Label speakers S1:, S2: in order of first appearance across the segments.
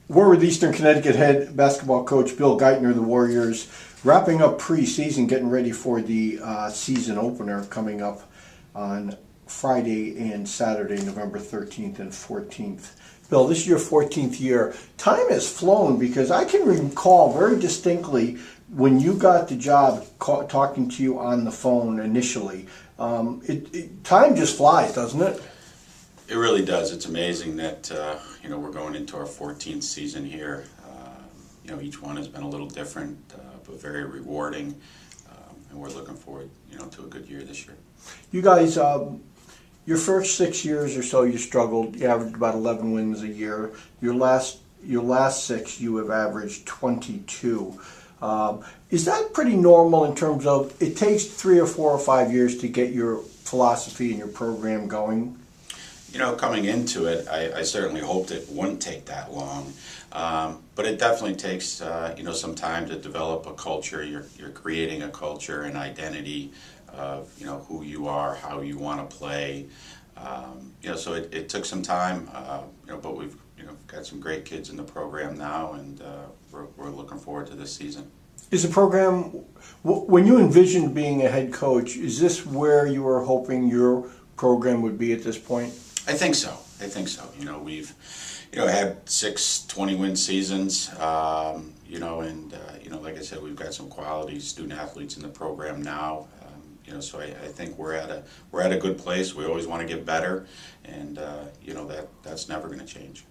S1: We're with Eastern Connecticut head basketball coach Bill Geitner. The Warriors wrapping up preseason, getting ready for the season opener coming up on Friday and Saturday, November 13th and 14th. Bill, this is your 14th year. Time has flown because I can recall very distinctly when you got the job talking to you on the phone initially. Time just flies, doesn't it?
S2: It really does. It's amazing that we're going into our 14th season here. Each one has been a little different, but very rewarding, and we're looking forward, to a good year this year.
S1: You guys, your first 6 years or so, you struggled. You averaged about 11 wins a year. Your last 6, you have averaged 22. Is that pretty normal in terms of it takes 3 or 4 or 5 years to get your philosophy and your program going?
S2: Coming into it, I certainly hoped it wouldn't take that long, but it definitely takes some time to develop a culture. You're creating a culture and identity of who you are, how you want to play. So it took some time, but we've got some great kids in the program now, and we're looking forward to this season.
S1: Is the program, when you envisioned being a head coach, is this where you were hoping your program would be at this point?
S2: I think so. We've had 6 20-win seasons, and like I said, we've got some quality student athletes in the program now. So I think we're at a good place. We always want to get better, and that's never going to change.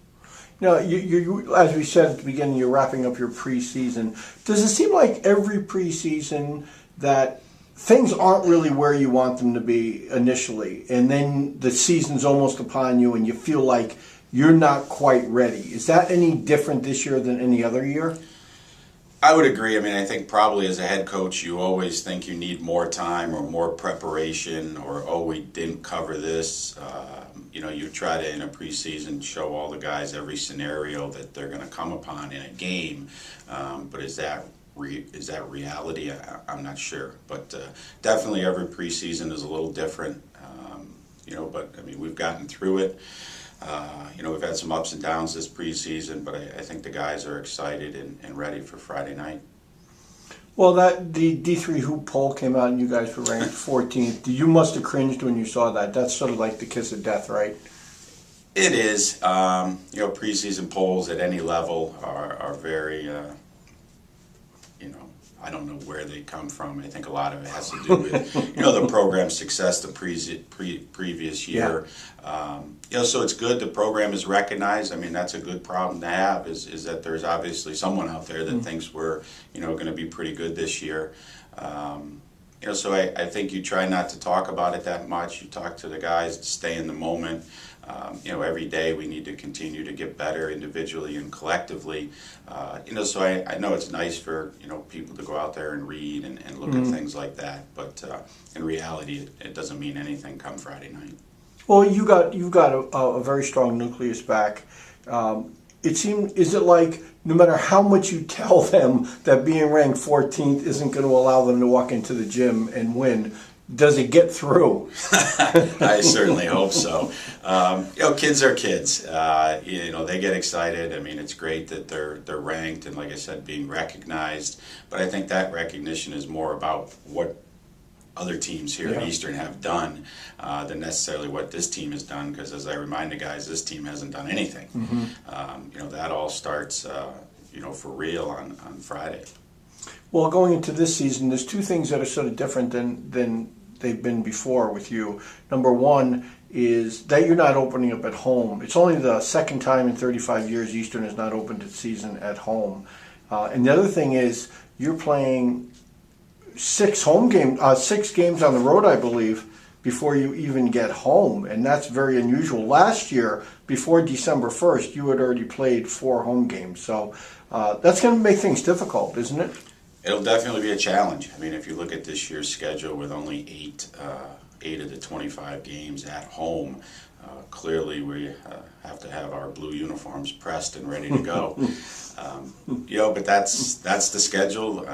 S1: Now, you, as we said at the beginning, you're wrapping up your preseason. Does it seem like every preseason that things aren't really where you want them to be initially, and then the season's almost upon you and you feel like you're not quite ready? Is that any different this year than any other year?
S2: I would agree. I think probably as a head coach, you always think you need more time or more preparation, or, we didn't cover this. You try to, in a preseason, show all the guys every scenario that they're going to come upon in a game, but is that reality? I'm not sure, but definitely every preseason is a little different. But we've gotten through it. We've had some ups and downs this preseason, but I think the guys are excited and ready for Friday night.
S1: Well, the D3 Hoop poll came out and you guys were ranked 14th. You must have cringed when you saw that. That's sort of like the kiss of death, right?
S2: It is. Preseason polls at any level are very, I don't know where they come from. I think a lot of it has to do with, the program's success the previous year. Yeah. So it's good the program is recognized. That's a good problem to have, is that there's obviously someone out there that thinks we're, going to be pretty good this year. So I think you try not to talk about it that much. You talk to the guys, stay in the moment. Every day we need to continue to get better individually and collectively. So I know it's nice for, people to go out there and read and look at things like that. But in reality, it doesn't mean anything come Friday night.
S1: Well, you've got a very strong nucleus back. Is it like no matter how much you tell them that being ranked 14th isn't going to allow them to walk into the gym and win, does it get through?
S2: I certainly hope so. Kids are kids. They get excited. It's great that they're ranked and, like I said, being recognized. But I think that recognition is more about what other teams here at Eastern have done than necessarily what this team has done. Because as I remind the guys, this team hasn't done anything. That all starts, for real on Friday.
S1: Well, going into this season, there's 2 things that are sort of different than they've been before with you. Number one is that you're not opening up at home. It's only the second time in 35 years Eastern has not opened its season at home. And the other thing is you're playing 6 games on the road, I believe, before you even get home. And that's very unusual. Last year, before December 1st, you had already played 4 home games. So that's going to make things difficult, isn't it?
S2: It'll definitely be a challenge. If you look at this year's schedule with only 8 of the 25 games at home, clearly we have to have our blue uniforms pressed and ready to go. But that's the schedule.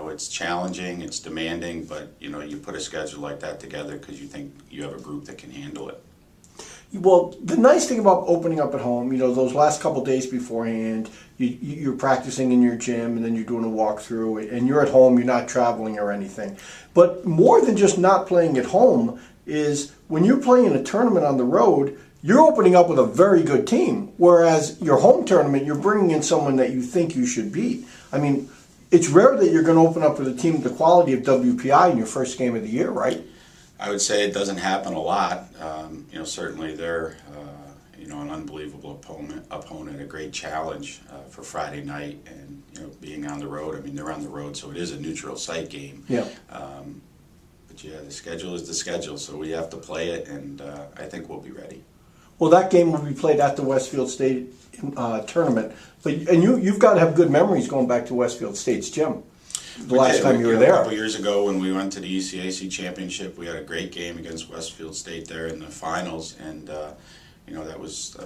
S2: It's challenging, it's demanding, but you put a schedule like that together because you think you have a group that can handle it.
S1: Well, the nice thing about opening up at home, those last couple days beforehand, you're practicing in your gym and then you're doing a walkthrough and you're at home, you're not traveling or anything. But more than just not playing at home is when you're playing in a tournament on the road, you're opening up with a very good team. Whereas your home tournament, you're bringing in someone that you think you should beat. I mean, it's rare that you're going to open up with a team of the quality of WPI in your first game of the year, right?
S2: I would say it doesn't happen a lot. Certainly they're an unbelievable opponent, a great challenge for Friday night, and being on the road. I mean, they're on the road, so it is a neutral site game.
S1: Yeah.
S2: But yeah, the schedule is the schedule, so we have to play it, and I think we'll be ready.
S1: Well, that game will be played at the Westfield State tournament, and you've got to have good memories going back to Westfield State's gym. The last time you were there.
S2: A couple years ago when we went to the ECAC championship, we had a great game against Westfield State there in the finals, and that was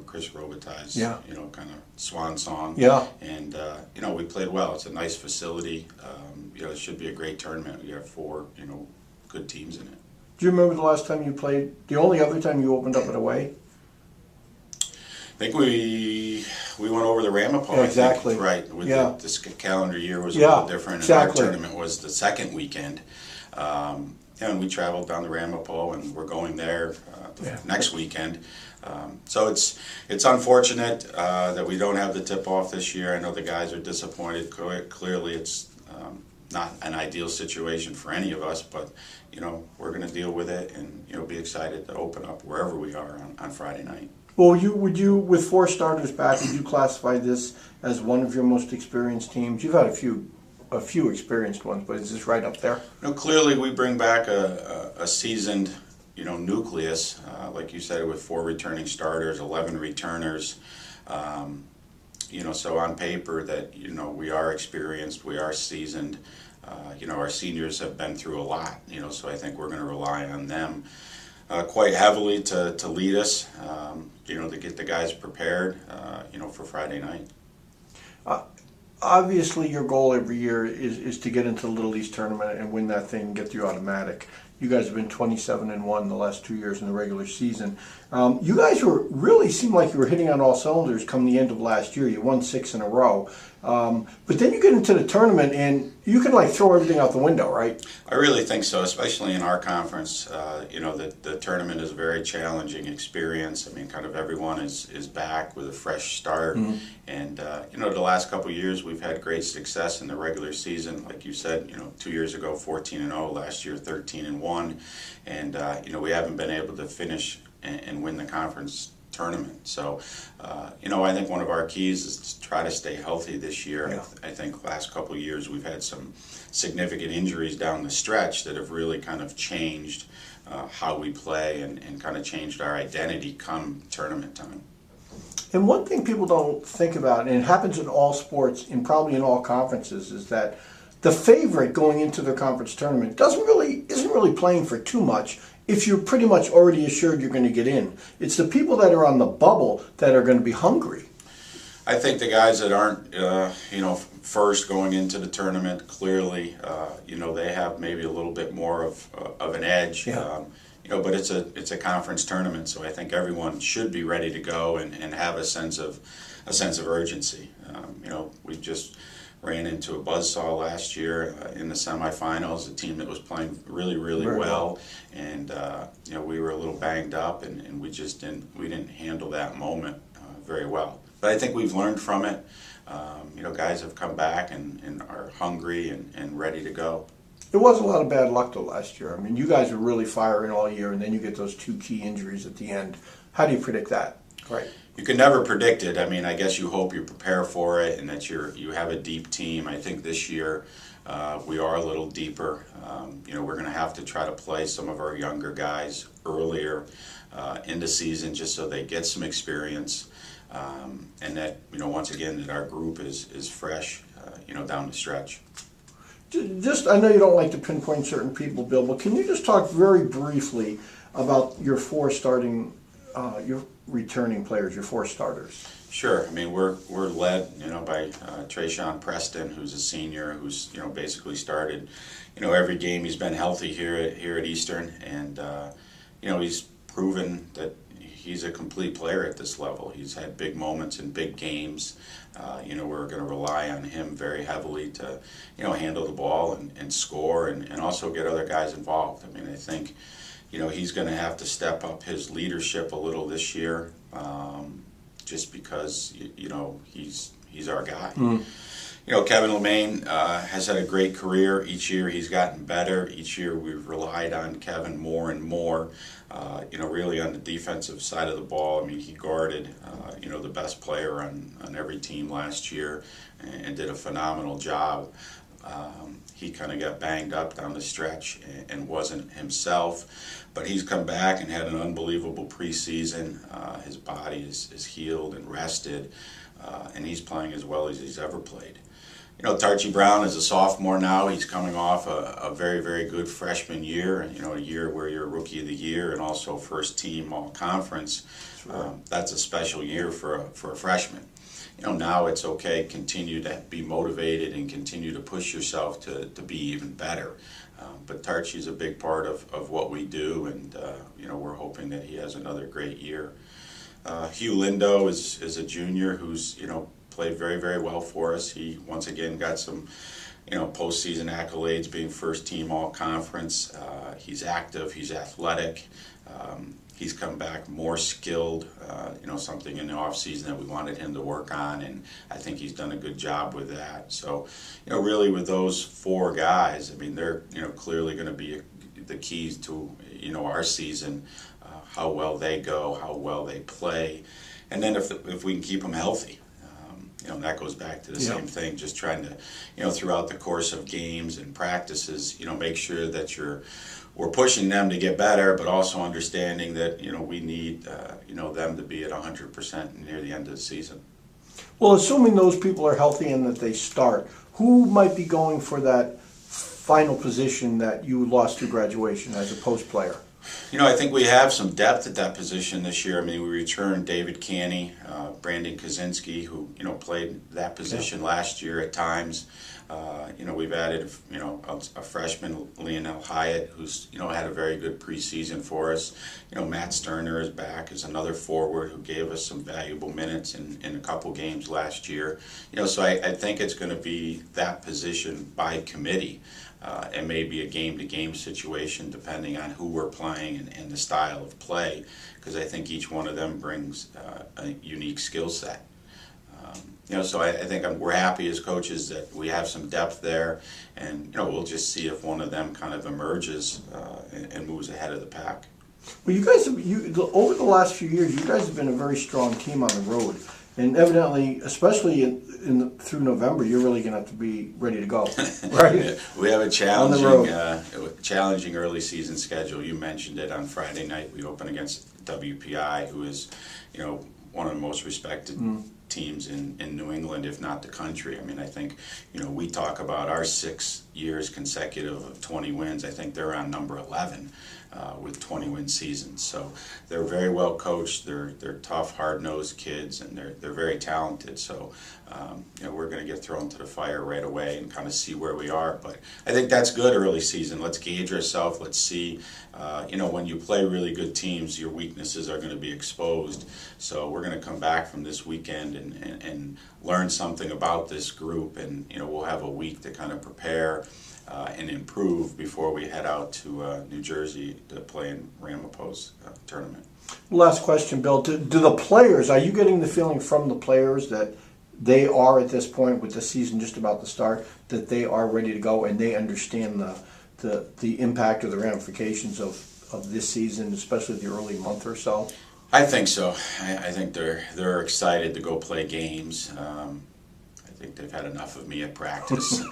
S2: Chris Robitaille's kind of swan song.
S1: Yeah.
S2: And we played well. It's a nice facility. It should be a great tournament. We have 4 good teams in it.
S1: Do you remember the last time you played? The only other time you opened up at away?
S2: I think we went over the Ramapo.
S1: Yeah, exactly.
S2: Right. With this calendar year was a
S1: Yeah,
S2: little different, and
S1: exactly.
S2: our tournament was the second weekend. And we traveled down the Ramapo, and we're going there next weekend. So it's unfortunate that we don't have the tip-off this year. I know the guys are disappointed. Clearly, it's not an ideal situation for any of us, but we're going to deal with it and be excited to open up wherever we are on Friday night.
S1: Well, would you, with 4 starters back, would you classify this as one of your most experienced teams? You've had a few experienced ones, but is this right up there?
S2: Clearly we bring back a seasoned, nucleus, like you said, with 4 returning starters, 11 returners. So on paper that we are experienced, we are seasoned. Our seniors have been through a lot. So I think we're going to rely on them quite heavily to lead us. To get the guys prepared, for Friday night.
S1: Obviously, your goal every year is to get into the Little East tournament and win that thing and get the automatic. You guys have been 27-1 the last 2 years in the regular season. You guys really seemed like you were hitting on all cylinders come the end of last year. You won 6 in a row. But then you get into the tournament and you can throw everything out the window, right?
S2: I really think so, especially in our conference. The tournament is a very challenging experience. I mean, kind of everyone is back with a fresh start. Mm-hmm. And, the last couple of years we've had great success in the regular season. Like you said, 2 years ago, 14-0, last year 13-1. And, we haven't been able to finish and win the conference tournament. So, I think one of our keys is to try to stay healthy this year.
S1: Yeah.
S2: I think last couple of years we've had some significant injuries down the stretch that have really kind of changed how we play and kind of changed our identity come tournament time.
S1: And one thing people don't think about, and it happens in all sports and probably in all conferences, is that the favorite going into their conference tournament isn't really playing for too much if you're pretty much already assured you're going to get in. It's the people that are on the bubble that are going to be hungry.
S2: I think the guys that aren't, first going into the tournament, clearly, they have maybe a little bit more of an edge.
S1: Yeah.
S2: But it's a conference tournament, so I think everyone should be ready to go and have a sense of urgency. We just ran into a buzzsaw last year in the semifinals, a team that was playing really, really well, and we were a little banged up, and we didn't handle that moment very well. But I think we've learned from it. Guys have come back and are hungry and ready to go.
S1: It was a lot of bad luck though last year. I mean, you guys were really firing all year, and then you get those 2 key injuries at the end. How do you predict that? Right.
S2: You can never predict it. I mean, I guess you hope you prepare for it and that you have a deep team. I think this year we are a little deeper. We're going to have to try to play some of our younger guys earlier in the season just so they get some experience, and that once again that our group is fresh, down the stretch.
S1: I know you don't like to pinpoint certain people, Bill, but can you just talk very briefly about your 4 your returning players, your 4 starters?
S2: Sure. I mean, we're led, by Trayshawn Preston, who's a senior, who's basically started, every game. He's been healthy here at Eastern, and he's proven that he's a complete player at this level. He's had big moments in big games. We're going to rely on him very heavily to, handle the ball and score and also get other guys involved. I mean, I think, he's going to have to step up his leadership a little this year, just because, he's our guy. Kevin LeMaine has had a great career. Each year he's gotten better. Each year we've relied on Kevin more and more. Really on the defensive side of the ball. I mean, he guarded, the best player on every team last year and did a phenomenal job. He kind of got banged up down the stretch and wasn't himself, but he's come back and had an unbelievable preseason. His body is healed and rested, and he's playing as well as he's ever played. Tarchie Brown is a sophomore now. He's coming off a very, very good freshman year, a year where you're Rookie of the Year and also first team all-conference. That's a special year for a freshman. Now it's okay, continue to be motivated and continue to push yourself to be even better. But Tarchie's a big part of what we do, and we're hoping that he has another great year. Hugh Lindo is a junior who's, played very, very well for us. He once again got some, postseason accolades, being first team all conference. He's active, he's athletic. He's come back more skilled, something in the offseason that we wanted him to work on, and I think he's done a good job with that. So, really with those four guys, I mean, they're, clearly going to be the keys to, our season, how well they go, how well they play, and then if we can keep them healthy. That goes back to the same thing, just trying to, throughout the course of games and practices, make sure that we're pushing them to get better, but also understanding that, we need, them to be at 100% near the end of the season.
S1: Well, assuming those people are healthy and that they start, who might be going for that final position that you lost to graduation as a post player?
S2: I think we have some depth at that position this year. I mean, we returned David Canny, Brandon Kaczynski, who, played that position last year at times. We've added, a freshman, Lionel Hyatt, who's, had a very good preseason for us. Matt Sterner is back as another forward who gave us some valuable minutes in a couple games last year. So I think it's going to be that position by committee. It may be a game-to-game situation depending on who we're playing and the style of play, because I think each one of them brings a unique skill set. So I think we're happy as coaches that we have some depth there, and we'll just see if one of them kind of emerges and moves ahead of the pack.
S1: Well, you guys, over the last few years, you guys have been a very strong team on the road. And evidently, especially through November, you're really going to have to be ready to go, right?
S2: Yeah, we have a challenging early season schedule. You mentioned it on Friday night. We open against WPI, who is, one of the most respected teams in New England, if not the country. I mean, I think, we talk about our 6 years consecutive of 20 wins. I think they're on number 11. With 20-win seasons, so they're very well coached. They're tough, hard-nosed kids, and they're very talented. So we're going to get thrown to the fire right away and kind of see where we are. But I think that's good early season. Let's gauge ourselves. Let's see. When you play really good teams, your weaknesses are going to be exposed. So we're going to come back from this weekend and learn something about this group, and we'll have a week to kind of prepare. And improve before we head out to New Jersey to play in Ramapo's tournament.
S1: Last question, Bill. Do the players, are you getting the feeling from the players that they are at this point with the season just about to start, that they are ready to go and they understand the impact or the ramifications of this season, especially the early month or so?
S2: I think so. I think they're excited to go play games. I think they've had enough of me at practice,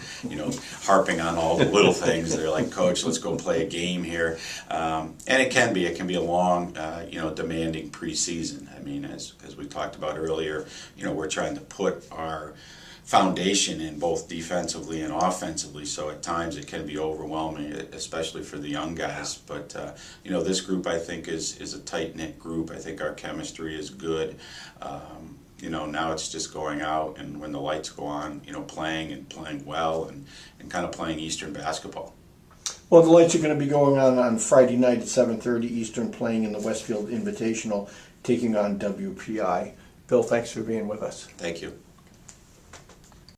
S2: harping on all the little things. They're like, Coach, let's go play a game here. And it can be a long, demanding preseason. I mean, as we talked about earlier, we're trying to put our foundation in both defensively and offensively. So at times it can be overwhelming, especially for the young guys. But, this group I think is a tight-knit group. I think our chemistry is good. Now it's just going out and when the lights go on, playing well and kind of playing Eastern basketball.
S1: Well, the lights are going to be going on Friday night at 7:30 Eastern, playing in the Westfield Invitational. taking on WPI. Bill, thanks for being with us.
S2: Thank you.